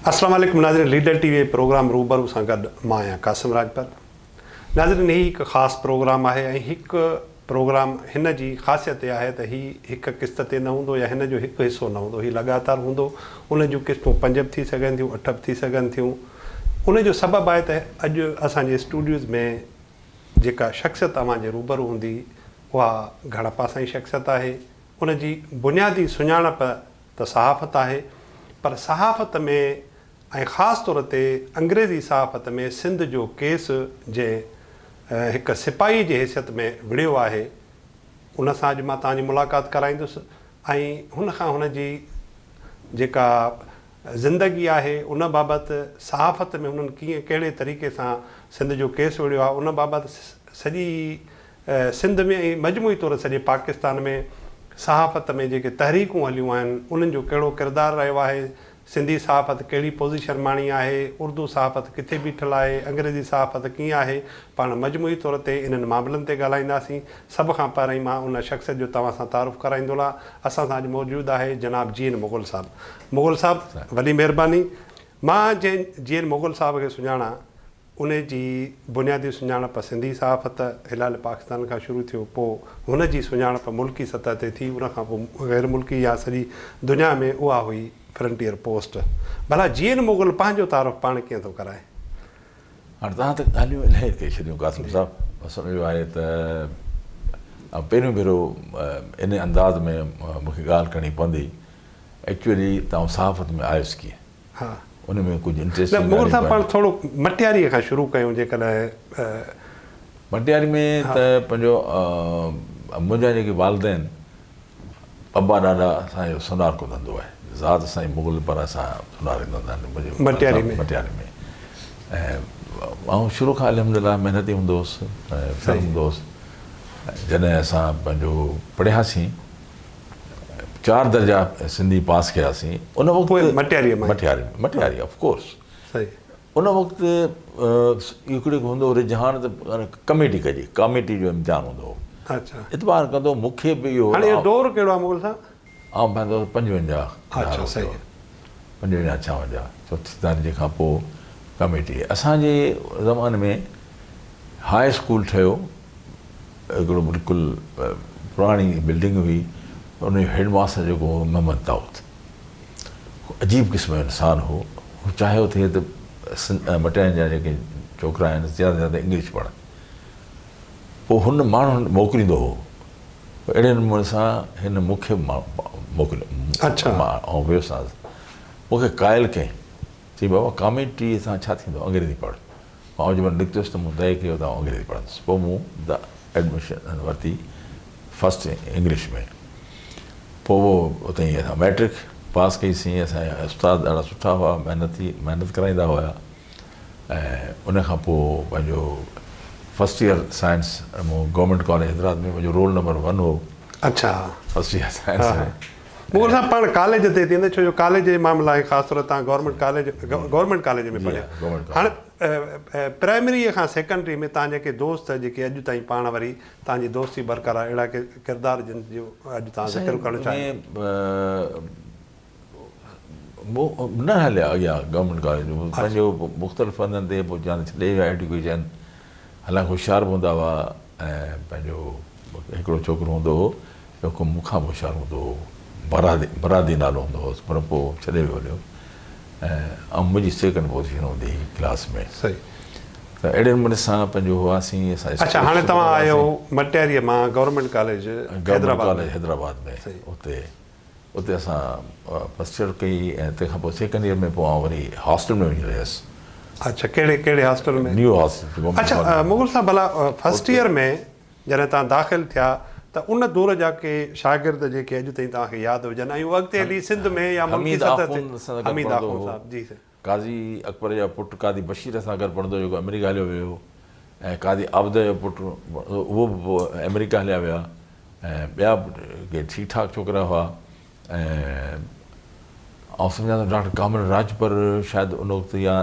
अस्सलाम वालेकुम नाज़रीन, लीडर टीवी प्रोग्राम रूबरू सां गॾु मां आहियां कासिम राजपर। नाज़रीन, ही हिकु ख़ासि प्रोग्राम आहे ऐं हिकु प्रोग्राम हिन जी ख़ासियत इहा आहे त ही हिकु क़िस्त ते न हूंदो या हिन जो हिकु हिसो न हूंदो, ही लगातार हूंदो। उन जूं क़िस्तूं 5 बि थी सघनि थियूं, 8 बि थी सघनि थियूं। उन जो सबबु आहे त अॼु असांजे स्टूडियोज़ में जेका शख़्सियत तव्हांजे रूबरू हूंदी उहा घणपा सां ई शख़्सियत आहे। उन जी बुनियादी सुञाणप त सहाफ़त आहे, पर सहाफ़त में ऐं ख़ासि तौर ते अंग्रेज़ी सहाफ़त में सिंध जो केस जंहिं हिकु सिपाही जी हैसियत में विढ़ियो आहे, उन सां अॼु मां तव्हांजी मुलाक़ात कराईंदुसि ऐं हुन खां हुन जी जेका ज़िंदगी आहे उन बाबति, सहाफ़त में हुननि कीअं कहिड़े तरीक़े सां सिंध जो केस विढ़ियो आहे उन बाबति, सॼी सिंध में ऐं मजमूई तौर सॼे पाकिस्तान में सहाफ़त में जेके तहरीकूं हलियूं आहिनि उन्हनि जो कहिड़ो किरदारु रहियो आहे, सिंधी सहाफ़त कहिड़ी पोज़ीशन माणी आहे, उर्दू सहाफ़त किथे बीठल आहे, अंग्रेज़ी सहाफ़त कीअं आहे, पाण मजमूई तौर ते इन्हनि मामलनि ते ॻाल्हाईंदासीं। सभ खां पहिरीं मां उन शख़्सियत जो तव्हां सां तारुफ़ कराईंदोला। असां सां अॼु मौजूदु आहे जनाब जी एन मुग़ल साहिबु। मुग़ल साहिबु, वॾी महिरबानी। मां जंहिं जी एन मुग़ल साहिब खे सुञाणा, उन जी बुनियादी सुञाणप सिंधी सहाफ़त हिलाल पाकिस्तान खां शुरू थियो, पोइ हुन जी सुञाणप मुल्की सतह ते थी, उन खां पोइ गैर मुल्की या सॼी दुनिया में उहा हुई फ्रंटियर पोस्ट। भला जी एन मुग़ल पंहिंजो तारुफ़ पाण कीअं थो कराए? हाणे तव्हां त ॻाल्हियूं इलाही कई छॾियूं कासिम साहिबु। असुल इहो आहे त पहिरियों भेरो इन अंदाज़ में मूंखे ॻाल्हि करणी पवंदी, एक्चुअली तव्हां सहाफ़त में आयुसि कीअं, हा, उन में कुझु इंट्रस्ट। मुग़ल साहिबु, पाण थोरो मटियारीअ खां शुरू कयूं। जेकॾहिं मटियारी में त पंहिंजो मुंहिंजा जेके वालदेन पब्बा ॾाढा असांजो सुनार को धंधो आहे, ज़ात असांजी मुग़ल पर असां सुञाणींदा आहिनि मटियारी में। ऐं ऐं शुरू खां अलहमदिल्ला महिनती हूंदो हुउसि, हूंदो हुउसि। जॾहिं असां पंहिंजो पढ़ियासीं, 4 दर्जा सिंधी पास कयासीं, उन वक़्तु मटियारी ऑफकोर्स। उन वक़्तु हिकिड़ो हूंदो हो रुझान त कमेटी कजे, कमेटी जो इम्तिहान हूंदो हो। अच्छा, इतबार कंदो मूंखे बि इहो। हाणे इहो दौरु कहिड़ो आहे मुग़ल साहिबु? आउं पंहिंजो 55, अच्छा, सही, 55 56 चौथी तारीख़ खां पोइ कमेटी। असांजे ज़माने में हाई स्कूल ठहियो, हिकिड़ो बिल्कुलु पुराणी बिल्डिंग हुई, उन जो हेडमास्टर जेको हो मोहम्मद दाऊद, अजीब क़िस्म जो इंसानु हो। हू चाहियो थिए त मटियारनि जा जेके छोकिरा आहिनि ज़्यादा ज़्यादा इंग्लिश पढ़नि। पोइ हुन माण्हुनि मोकिलींदो हो, अहिड़े नमूने सां हिन मूंखे मोकिलियो। अच्छा, ऐं वियोसांसि, मूंखे क़ाइल कयईं, चई बाबा कमेटी सां छा थींदो, अंग्रेज़ी पढ़। मां जंहिं महिल निकितुसि त मूं तइ कयो त अंग्रेज़ी पढ़ंदुसि। पोइ मूं एडमिशन वरिती फस्ट इंग्लिश में। पोइ उते ई असां मैट्रिक पास कईसीं। असांजा उस्ताद ॾाढा सुठा हुआ, महिनत कराईंदा हुआ। ऐं उन खां पोइ पंहिंजो फस्ट ईयर साइंस मूं गवर्नमेंट कॉलेज हैदराबाद में मुंहिंजो रोल नंबर 1 हो। अच्छा, फस्ट ईयर साइंस में। मुग़ल साहिबु, पाण कॉलेज ते थींदे, छो जो कॉलेज जे मामला आहे, ख़ासि तौर तव्हां गवर्नमेंट कॉलेज में पढ़िया। हाणे प्राइमरीअ खां सेकेंडरी में तव्हां जेके दोस्त जेके अॼु ताईं पाण वरी तव्हांजी दोस्ती बरक़रार, अहिड़ा किरदार जिन जो अॼु तव्हां ज़िक्र करणु चाहियो? न हलिया अॻियां गवर्नमेंट कॉलेज पंहिंजो मुख़्तलिफ़ हंधनि ते पोइ ॾे विया एडुकेशन। हालांकि होशियारु हूंदा हुआ, ऐं पंहिंजो हिकिड़ो छोकिरो हूंदो हो जेको मूंखां होशियारु हूंदो हो, बरादी नालो हूंदो हुउसि, पर पोइ छॾे वियो हलियो। ऐं मुंहिंजी सेकेंड पोज़ीशन हूंदी हुई क्लास में। सही, त अहिड़े नमूने सां पंहिंजो हुआसीं असां। अच्छा, हाणे तव्हां आयो मटियारीअ मां गवर्नमेंट कॉलेज हैदराबाद में। उते असां फस्ट ईयर कई, ऐं तंहिंखां पोइ सेकेंड ईयर में पोइ आउं वरी हॉस्टल में वञी रहियुसि। अच्छा, कहिड़े हॉस्टल में? New hostel. अच्छा, मुग़ल साहिबु, भला फस्ट ईयर में जॾहिं तव्हां दाख़िल थिया त उन दौर जा के शागिर्द जेके अॼु ताईं तव्हांखे यादि हुजनि, ऐं अॻिते हली सिंध में या मुल्की सतह ते? हमीद आख़ून साहिबु, जी सर। काज़ी अकबर जा पुटु कादी बशीर सां गॾु पढ़ंदो, जेको अमेरिका हलियो वियो। ऐं कादी आबद जो पुटु, उहो बि पोइ अमेरिका हलिया विया। ऐं ॿिया के ठीकु ठाक छोकिरा हुआ। ऐं सम्झां थो डॉक्टर कामल राजपर शायदि उन वक़्तु या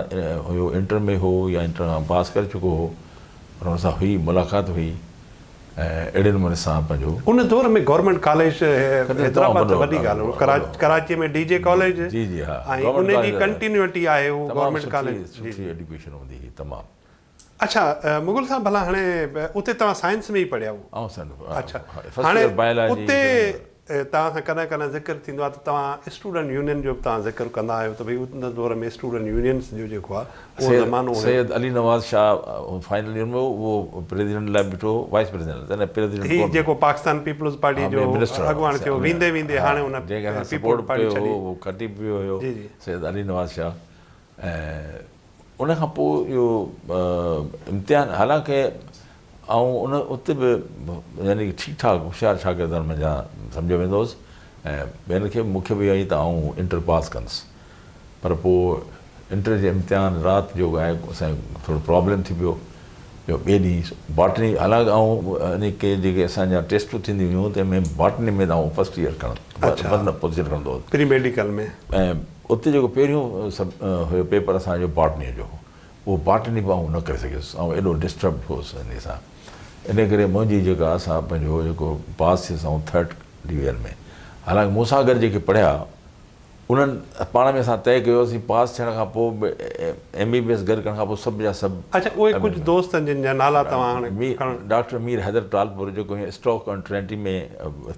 हुयो, इंटर में हो या इंटर खां पास करे चुको हो, पर हुन सां हुई मुलाक़ात हुई। ऐं अहिड़े नमूने सां पंहिंजो उन दौर में गवर्नमेंट कॉलेज हैदराबाद वॾो, वॾी ॻाल्हि वॾो। कराची में डीजे कॉलेज जी जी हा ऐं गवर्नमेंट उन जी कॉलेज कंटिन्यूटी आहे उहो तमामु गवर्नमेंट कॉलेज सुठी एजुकेशन हूंदी हुई तमामु अच्छा मुगल साहब भला हाणे उते तव्हां साइंस में ई पढ़िया हुआ ऐं अच्छा फर्स्ट हाणे ईयर बायोलॉजी उते तव्हां सां कॾहिं कॾहिं ज़िक्र थींदो आहे त तव्हां स्टूडेंट यूनियन जो बि तव्हां ज़िक्र कंदा आहियो त भई उन दौर में स्टूडेंट यूनियंस जो जेको आहे उहो ज़मानो हुयो सैयद अली नवाज़ शाह फाइनल ईयर में उहो प्रेसिडेंट लाइ बीठो वाइस प्रेसिडेंट प्रेसिडेंट ही जेको पाकिस्तान पीपल्स पार्टी जो मिनिस्टर अॻुवाण थियो वेंदे वेंदे हाणे उन जंहिंखे पीपल्स सपोर्ट पार्टी कयो छॾी उहो खटी पियो हुयो जी, जी। सैयद अली नवाज़ शाह ऐं उन खां पोइ इहो इम्तिहान हालांकि ऐं उन उते बि यानी की ठीकु ठाकु होशियारु शागिर्दनि मुंहिंजा सम्झो वेंदो हुउसि ऐं ॿियनि खे मूंखे बि आई त आउं इंटर पास कंदुसि पर पोइ इंटर जे इम्तिहान राति जो आहे असांजो थोरो प्रॉब्लम थी पियो जो ॿिए ॾींहुं बॉटनी हालांकि ऐं इन के जेके असांजा टेस्टूं थींदियूं हुयूं तंहिंमें बॉटनी में त आउं फस्ट ईयर खणंदो पोज़ीशन खणंदो हुउसि प्री मेडिकल में ऐं उते जेको पहिरियों सभु हुयो पेपर असांजो बॉटनीअ जो उहो बॉटनी बि आउं न करे सघियुसि ऐं एॾो डिस्टर्ब हुउसि इन सां इन करे मुंहिंजी जेका असां पंहिंजो जेको पास थियुसि ऐं 3rd डिवीजन में हालांकि मूंसां गॾु जेके पढ़िया उन्हनि पाण में असां तइ कयोसीं पास थियण खां पोइ बि MBBS गॾु करण खां पोइ सभु जा सभु अच्छा उहे कुझु दोस्त जिन जा नाला तव्हां हाणे डॉक्टर मीर हैदर टालपुर जेको हीअं स्टॉक ऑन ट्रेंटी में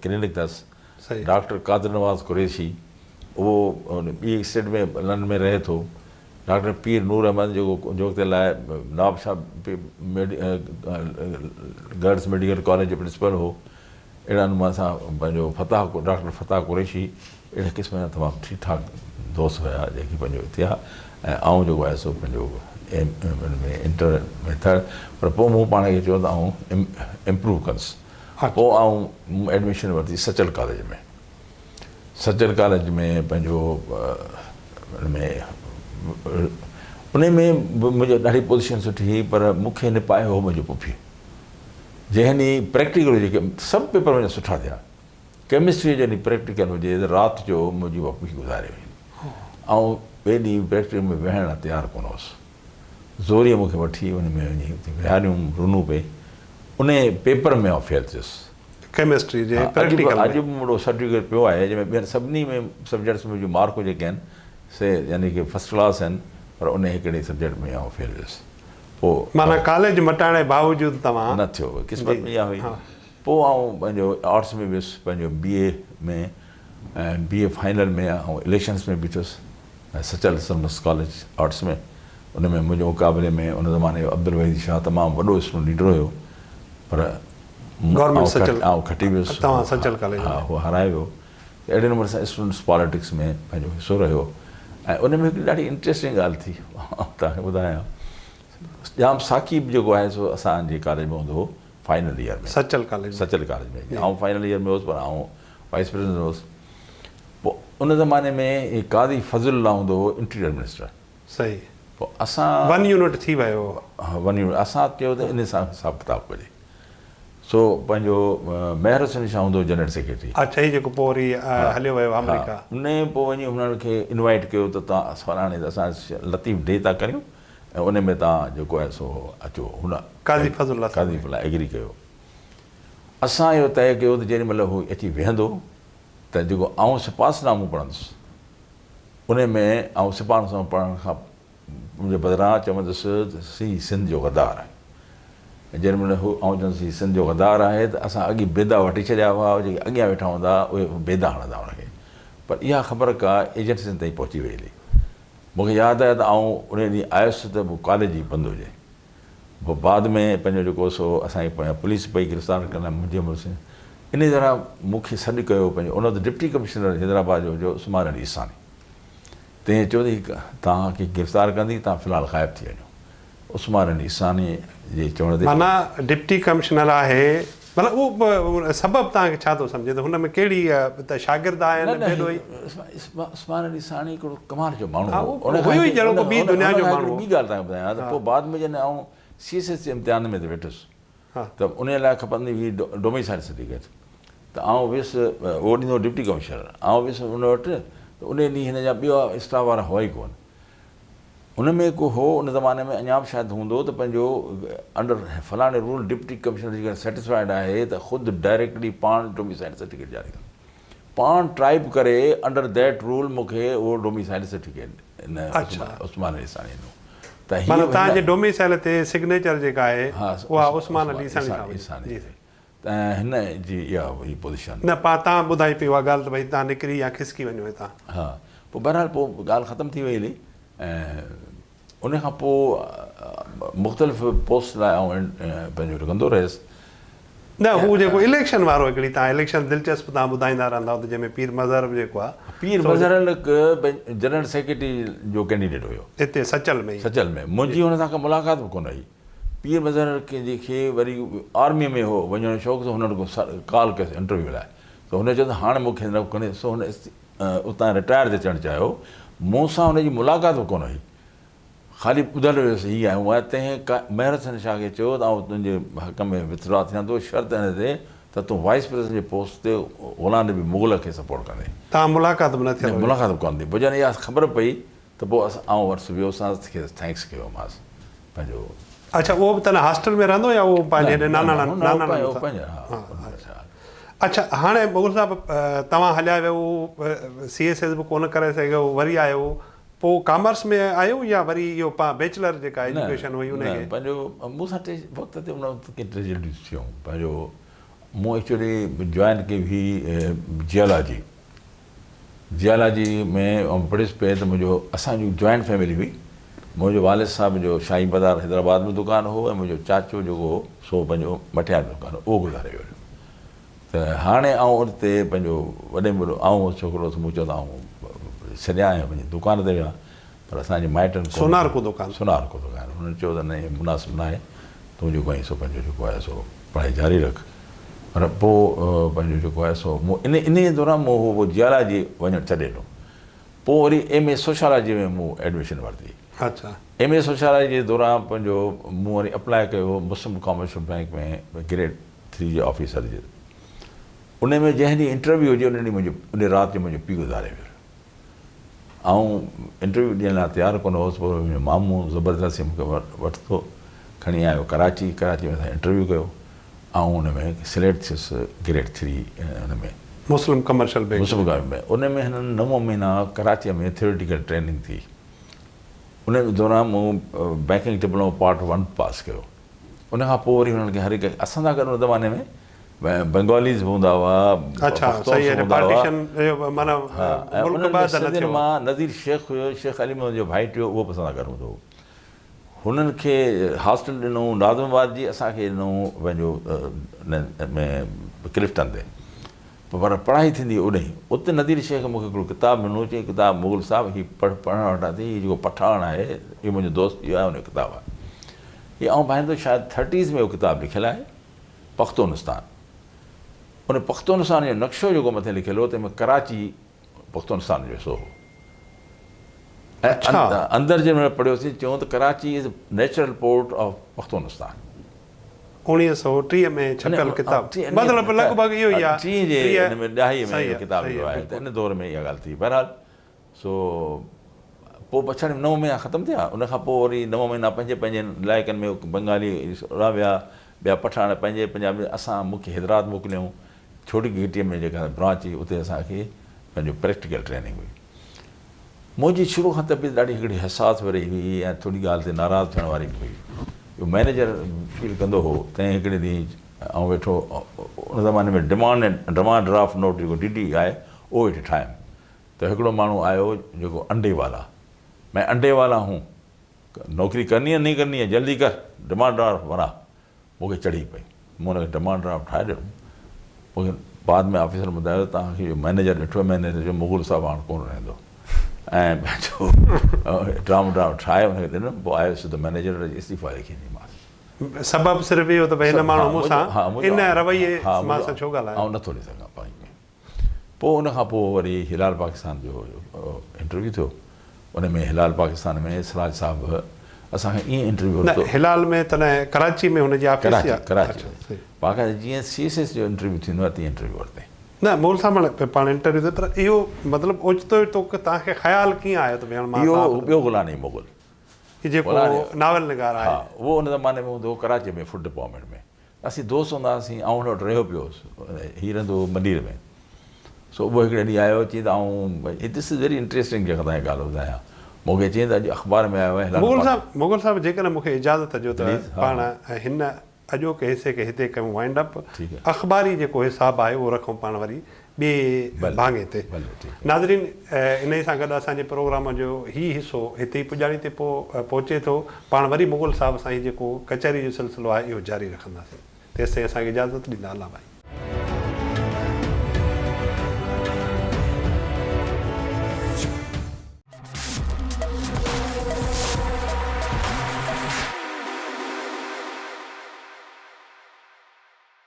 क्लिनिक अथसि सही डॉक्टर कादर नवाज़ कुरैशी उहो ॿी स्टेट में लंडन में रहे थो डॉक्टर पीर नूर अहमद जेको जोते लाइ Nawab Shah girls medical college जो प्रिंसिपल हो अहिड़ा नमूने सां पंहिंजो डॉक्टर फताह कुरैशी अहिड़े क़िस्म जा तमामु ठीकु ठाकु दोस्त हुया जेके पंहिंजो थिया ऐं आउं जेको आहे सो पंहिंजो में इंटर में 3rd पर पोइ मूं पाण खे चयो त आउं इम्प्रूव कंदुसि पोइ आउं एडमिशन वरिती सचल कॉलेज में सचल कॉलेज में पंहिंजो उन में मुंहिंजो ॾाढी पोज़ीशन सुठी हुई पर मूंखे निपाए हो मुंहिंजो पुफी जंहिं ॾींहुं प्रैक्टिकल जेके सभु पेपर मुंहिंजा सुठा थिया केमिस्ट्री जो ॾींहुं प्रैक्टिकल हुजे त राति जो मुंहिंजी पुफी गुज़ारे हुई ऐं ॿिए ॾींहुं प्रैक्टिकल में वेहण लाइ तयारु कोन हुउसि ज़ोरीअ मूंखे वठी उन में वञी विहारियूं रुनू पे उन पेपर में आउं फेल थियुसि केमिस्ट्री जे अॼु बि मुंहिंजो सर्टिफिकेट पियो आहे जंहिंमें ॿियनि सभिनी में सब्जेक्ट्स में जूं मार्कूं जेके आहिनि से यानी की फस्ट क्लास आहिनि पर उन हिकिड़े सब्जेक्ट में आउं फेल वियुसि पोइ माना कॉलेज मटाइण जे बावजूदि तव्हां न थियो क़िस्मत में इहा हुई पोइ आउं पंहिंजो आर्ट्स में वियुसि पंहिंजो BA में ऐं BA फाइनल में ऐं इलेक्शन्स में बीठुसि ऐं सचल समस कॉलेज आर्ट्स में उन में मुंहिंजे मुक़ाबले में उन ज़माने जो अब्दुल वहीद शाह तमामु वॾो स्टूडेंट लीडर हुयो पर आउं खटी वियुसि हा उहो हाराए वियो अहिड़े नमूने सां स्टूडेंट्स पॉलिटिक्स में पंहिंजो हिसो रहियो ऐं उन में हिकिड़ी ॾाढी इंट्रस्टिंग ॻाल्हि थी तव्हांखे ॿुधायां जाम साक़ीब जेको आहे सो असांजे कॉलेज में हूंदो हो फाइनल ईयर में सचल कॉलेज में आउं फाइनल ईयर में हुउसि पर आउं वाइस प्रेसिडेंट हुउसि पोइ उन ज़माने में कादी फज़ुल्ला हूंदो हो इंटीरियर मिनिस्टर सही पोइ असां 1 यूनिट थी वियो हा 1 यूनिट असां चयो त इन सां हिसाबु किताबु कजे सो पंहिंजो मेहर हुसैन शाह हूंदो जनरल सेक्रेटरी अच्छा ही जेको पोइ वरी हलियो वियो अमेरिका उन पोइ वञी हुननि खे इनवाइट कयो त तव्हां फलाणे असां लतीफ़ डे था करियूं ऐं उन में तव्हां जेको आहे सो अचो हुन काज़ी फज़ुल्ला एग्री कयो असां इहो तइ कयो त जेॾी महिल हू अची वेहंदो त जेको आउं सिपाहसनामो पढ़ंदुसि उन में आउं सिपाहसनामो पढ़ण खां मुंहिंजे बदिरां चवंदुसि त सी सिंध जो गद्दार आहे ऐं जेॾी महिल हू आउं चवंदुसि सिंध जो गद्दार आहे त असां अॻी बेदा वठी छॾिया हुआ जेके अॻियां वेठा हूंदा उहे बेदा हणंदा हुनखे पर इहा ख़बर का एजेंसियुनि ताईं पहुची वई हली मूंखे यादि आहे त आउं उन ॾींहुं आयुसि त कॉलेज ई बंदि हुजे पोइ बाद में पंहिंजो जेको सो असांजी पुलिस पई गिरफ़्तार करण लाइ मुंहिंजे मुड़ुसि इन तरह मूंखे सॾु कयो पंहिंजो उन वक़्तु डिप्टी कमिश्नर हैदराबाद जो उस्मान अली इसानी तंहिं चयो त तव्हांखे गिरफ़्तार कंदी तव्हां फ़िलहालु ग़ाइबु थी वञो उस्मान अली इसानी जे चवण ते माना डिप्टी कमिश्नर आहे मतिलबु उहो सबबु तव्हांखे छा थो सम्झे त हुन में कहिड़ी त शागिर्द आहिनि उस्मान अली इसानी हिकिड़ो कमाल जो माण्हू ॿी दुनिया जो माण्हू ॿी ॻाल्हि तव्हांखे ॿुधायां त पोइ बाद में जॾहिं आउं CSS जे इम्तिहान में त वेठुसि त उन लाइ खपंदी हुई डोमिसाइल सर्टिफिकेट त आउं वियुसि उहो ॾींदो डिप्टी कमिश्नर आउं वियुसि उन वटि त उन ॾींहुं हिन जा ॿिया स्टाफ वारा हुआ ई कोन उन में को हो उन ज़माने में अञा बि शायदि हूंदो त पंहिंजो अंडर फलाणे रूल डिप्टी कमिशनर जेकर सेटिस्फाइड आहे त ख़ुदि डायरेक्टली पाण डोमिसाइल सर्टिफिकेट जारी कंदो, पाण टाइप करे अंडर दैट रूल मूंखे उहो डोमिसाइल सर्टिफिकेट उस्मान अली साणी ॾिनो। त माना तव्हांजे डोमिसाइल ते सिग्नेचर जेका आहे उहा उस्मान अली साणी साणी त हिन जी इहा हुई पोज़ीशन। न तव्हां ॿुधाई पई उहा ॻाल्हि त भई तव्हां निकिरी या खिसकी वञो हितां। हा, पोइ बहरहाल पोइ ॻाल्हि ख़तमु थी वई हली ऐं उन खां पोइ मुख़्तलिफ़ पोस्ट लाइ आउं पंहिंजो कंदो रहियुसि। न हू जेको इलेक्शन वारो हिकिड़ी तव्हां इलेक्शन दिलचस्प तव्हां ॿुधाईंदा रहंदा त जंहिंमें पीर मज़हर जेको आहे पीर मज़हर जनरल सेक्रेटरी जो कैंडिडेट हुयो हिते सचल में। सचल में मुंहिंजी हुन सां का मुलाक़ात बि कोन हुई। पीर मज़हर खे वरी आर्मीअ में हो वञण जो शौक़ु, हुन कॉल कयोसि इंटरव्यू लाइ त हुन चयो त हाणे मूंखे न कोन्हे, सो हुन उतां रिटायर ते थियणु चाहियो। मूं सां हुनजी मुलाक़ात बि कोन हुई, ख़ाली ॿुधल हुयोसि हीअ आहे उहा। तंहिं महर हसन शाह खे चयो त आउं तुंहिंजे हक़ में विथड्रॉ थियां थो, शर्त हिन ते त तूं वाइस प्रेसिडेंट जे पोस्ट ते ग़ुलाम नबी मुग़ल खे सपोर्ट कंदे। तव्हां मुलाक़ात बि न थियल? मुलाक़ात बि कोन थी। पोइ जॾहिं इहा ख़बर पई त पोइ आउं वटि वियोसांसि, खे थैंक्स कयोमांसि पंहिंजो। अच्छा, उहो बि तव्हां हॉस्टल में रहंदो या उहो पंहिंजे नानाणा? अच्छा, हाणे मुग़ल साहिबु तव्हां हलिया वियो, CSS बि कोन करे सघियो, वरी आयो, पोइ कॉमर्स में आयो या वरी इहो बैचलर जेका एजुकेशन हुई उनखे? पंहिंजो मूं सां टे वक़्त ते उन वक़्त के ट्रेजेडियूं थियूं। पंहिंजो मूं एक्चुअली जॉइन कई हुई जियालाजी में पढ़ियुसि पे त मुंहिंजो असांजी जॉइंट फैमिली हुई। मुंहिंजो वालिद साहिब जो शाही बाज़ार हैदराबाद में दुकानु हो ऐं मुंहिंजो चाचो जेको हो सो पंहिंजो मठियार दुकानु उहो गुज़ारे वियो। त हाणे आउं उते पंहिंजो वॾे में आउं छोकिरो मूं चयो त आउं छॾिया आहियां पंहिंजी दुकान ते विया, पर असांजे माइटनि सोनार को दुकानु हुननि चयो त न मुनासिबु न आहे, तूं जेको आहे सो पंहिंजो जेको आहे सो पढ़ाई जारी रख। पर पोइ पंहिंजो जेको आहे सो मूं इन दौरान मूं उहो जियालाजी वञणु छॾे ॾिनो। पोइ वरी MA सोशियोलॉजी में मूं एडमिशन वरिती। अच्छा, MA सोशियोलॉजी जे दौरान पंहिंजो मूं वरी अप्लाई कयो मुस्लिम कमर्शियल बैंक में ग्रेड 3 जे ऑफिसर जे। उन में जंहिं ॾींहुं इंटरव्यू हुजे उन ॾींहुं मुंहिंजो उन राति जो मुंहिंजो पीउ गुज़ारे वियो। ऐं इंटरव्यू ॾियण लाइ तयारु कोन हुउसि। पोइ मुंहिंजो मामू ज़बरदस्ती मूंखे वरितो, खणी आयो कराची में असां इंटरव्यू कयो ऐं हुन में सिलेक्ट थियुसि ग्रेड 3 हुन में मुस्लिम कमर्शियल बैंक में। उन में हिननि 9 महीना कराची में थियोरिटिकल ट्रेनिंग थी। उन दौरान मूं बैंकिंग डिप्लोमा पार्ट 1 पास कयो। उन खां पोइ वरी हुननि खे हर हिकु असां सां गॾु उन ज़माने में बंगालीज़ हूंदा हुआ। अच्छा, सही आहे। पार्टीशन माना मां नज़ीर शेख हुयो, शेख अली मोहम्मद जो भाइट हुयो, उहो बि असां सां गॾु हूंदो हो। हुननि खे हॉस्टल ॾिनो नाज़िमाबाद जी, असांखे ॾिनो पंहिंजो में क्लिफ्टन ते। पर पढ़ाई थींदी उॾे ई उते नज़ीर शेख मूंखे हिकिड़ो किताबु ॾिनो, चई किताबु मुग़ल साहिबु हीअ पढ़णु वठां थी, हीअ जेको पठान आहे इहो मुंहिंजो दोस्त इहो आहे, हुन किताबु आहे हीअ आउं पाईंदो। शायदि 30s में उहो किताबु लिखियलु आहे, पख्तूनिस्तान। उन पख्तूनिस्तान जो नक्शो जेको मथे लिखियलु हो तंहिंमें कराची पख्तूनिस्तान जो हिसो हो। ऐं अंदरि जंहिंमहिल पढ़ियोसीं चयूं त Karachi is natural port of Pakhtunistan. 1930 में छपियल किताब, मतिलबु लॻभॻि इहो ई आहे। 30 में 10 में किताब जो आहे त इन दौर में इहा ॻाल्हि थी। बहरहाल सो पोइ पछाड़ी 9 महीना ख़तमु थिया। उन खां पोइ वरी 9 महीना पंहिंजे इलाइक़नि में बंगाली रहा विया, ॿिया पठान पंहिंजे पंजाबी। असां मूंखे हैदराबाद मोकिलियऊं, छोटी घिटीअ में जेका ब्रांच हुई उते असांखे पंहिंजो प्रैक्टिकल ट्रेनिंग हुई। मुंहिंजी शुरू खां तबियत ॾाढी हिकिड़ी हसास भरी हुई ऐं थोरी ॻाल्हि ते नाराज़ थियण वारी बि हुई। मैनेजर फील कंदो हो। तंहिं हिकिड़े ॾींहुं आउं वेठो उन ज़माने में डिमांड ड्राफ्ट नोट जेको DD आहे उहो वेठे ठाहियुमि त हिकिड़ो माण्हू आयो जेको अंडे वाला, मैं अंडे वाला हूँ, नौकिरी करनी है नहीं करनी है, जल्दी कर, डिमांड ड्राफ्ट बना। मूंखे चढ़ी पई, मूं हुनखे डिमांड ड्राफ्ट ठाहे ॾिनो। मूंखे बाद में ऑफिसर ॿुधायो तव्हांखे इहो मैनेजर ॾिठो, मैनेजर जो मुग़ल साहिबु हाणे कोन रहंदो ऐं पंहिंजो डिमांड ड्राफ्ट ठाहे हुनखे ॾिनो। पोइ आयुसि त मैनेजर इस्तीफ़ा लिखी ॾींदीमांसि। सबबु सिर्फ़ु इहो त भई हिन माण्हू मूंसां इन रवैये मां सां छो ॻाल्हायो, आउं नथो ॾेई सघां पाण में। पोइ उन खां पोइ वरी हिलाल पाकिस्तान जो इंटरव्यू थियो। उन में हिलाल पाकिस्तान में सिराज साहिबु असांखे ईअं इंटरव्यू वरितो। हिलाल में तॾहिं कराची में हुनजी ऑफिस? कराची बाक़ाइदा जीअं CSS जो इंटरव्यू थींदो आहे तीअं इंटरव्यू वरिते। न मुग़ल साहिबु पाण इंटरव्यू ते, पर इहो मतिलबु ओचितो तव्हांखे ख़्यालु कीअं आयो त भेण मां इहो ॿियो ग़ुलाम मुग़ल ही जेको नावल निगार आहे हा उहो उन ज़माने में हूंदो हुओ कराची में फूड डिपार्टमेंट में असीं दोस्त हूंदा हुआसीं ऐं हुन वटि रहियो पियो हुउसि हीउ रहंदो हुओ मंदीर में सो उहो हिकिड़े ॾींहुं आयो चई त ऐं दिस इज़ वेरी इंट्रस्टिंग जेका तव्हांखे ॻाल्हि ॿुधायां मूंखे चई त अॼु अख़बार में आयो आहे मुगल साहिब जेकॾहिं मूंखे इजाज़त ॾियो त पाण हिन अॼोके हिसे खे हिते कयूं वाइंड अप अख़बारी जेको हिसाबु आहे उहो रखूं पाण वरी ॿिए भाङे ते नाज़रीन इन ई सां गॾु असांजे प्रोग्राम जो हीउ हिसो हिते ई पुॼाणी ते पहुचे थो पाण वरी मुगल साहिब सां ई जेको कचहरी जो सिलसिलो आहे इहो जारी रखंदासीं तेसिताईं असांखे इजाज़त ॾींदा अलाह भाई